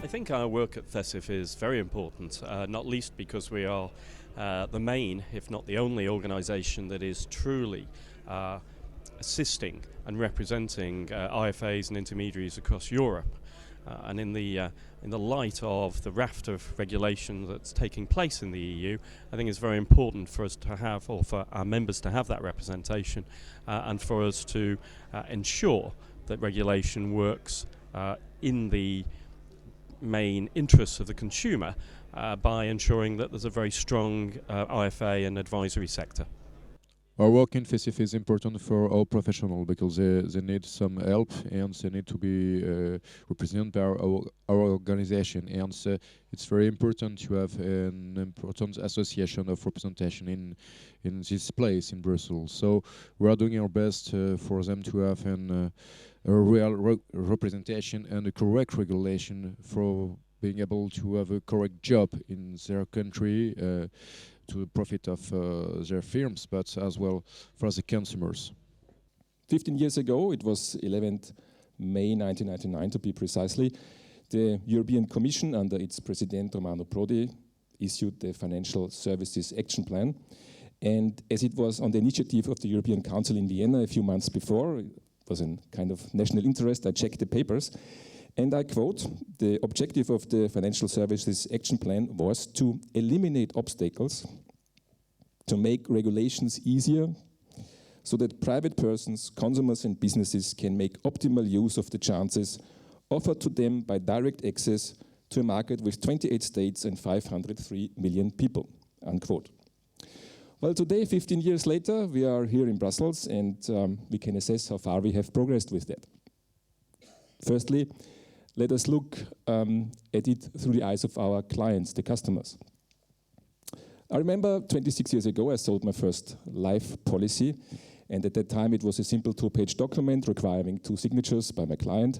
I think our work at FECIF is very important, not least because we are the main, if not the only, organisation that is truly assisting and representing IFAs and intermediaries across Europe. And in the light of the raft of regulation that's taking place in the EU, I think it's very important for us to have, or for our members to have, that representation, and for us to ensure that regulation works in the main interests of the consumer by ensuring that there's a very strong IFA and advisory sector. Our work in FECIF is important for all professionals because they need some help and they need to be represented by our organization. And it's very important to have an important association of representation in this place in Brussels. So we are doing our best for them to have a real representation and a correct regulation for being able to have a correct job in their country to the profit of their firms, but as well for the consumers. 15 years ago, it was 11th May 1999 to be precisely, the European Commission under its President Romano Prodi issued the Financial Services Action Plan. And as it was on the initiative of the European Council in Vienna a few months before, it was a kind of national interest, I checked the papers. And I quote, the objective of the Financial Services Action Plan was to eliminate obstacles, to make regulations easier, so that private persons, consumers and businesses can make optimal use of the chances offered to them by direct access to a market with 28 states and 503 million people, unquote. Well, today, 15 years later, we are here in Brussels and we can assess how far we have progressed with that. Firstly, let us look at it through the eyes of our clients, the customers. I remember 26 years ago I sold my first life policy, and at that time it was a simple 2-page document requiring 2 signatures by my client.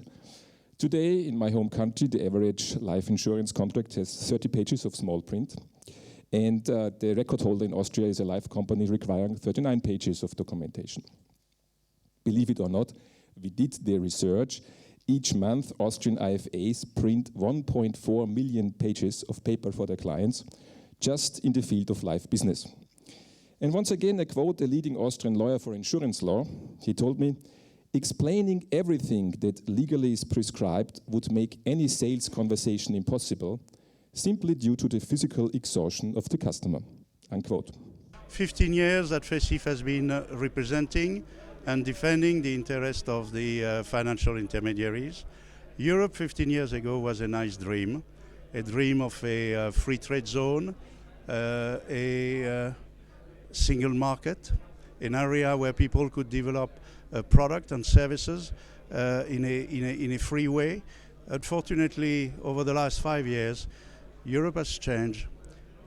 Today, in my home country, the average life insurance contract has 30 pages of small print, and the record holder in Austria is a life company requiring 39 pages of documentation. Believe it or not, we did the research. Each month, Austrian IFAs print 1.4 million pages of paper for their clients, just in the field of life business. And once again, I quote a leading Austrian lawyer for insurance law. He told me, explaining everything that legally is prescribed would make any sales conversation impossible, simply due to the physical exhaustion of the customer, unquote. 15 years that FECIF has been representing and defending the interest of the financial intermediaries. Europe 15 years ago was a nice dream, a dream of a free trade zone, a single market, an area where people could develop product and services in a free way. Unfortunately, over the last 5 years, Europe has changed.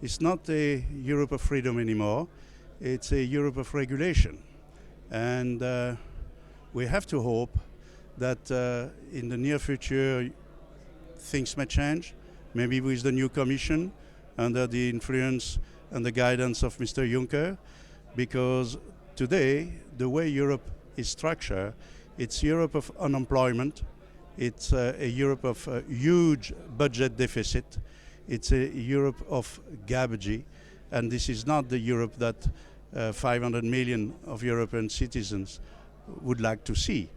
It's not a Europe of freedom anymore, it's a Europe of regulation. And we have to hope that in the near future things may change, maybe with the new Commission, under the influence and the guidance of Mr. Juncker, because today, the way Europe is structured, it's Europe of unemployment, it's a Europe of huge budget deficit, it's a Europe of garbage, and this is not the Europe that 500 million of European citizens would like to see.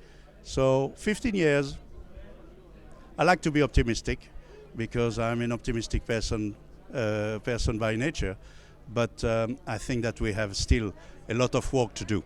So 15 years, I like to be optimistic because I'm an optimistic person by nature, but I think that we have still a lot of work to do.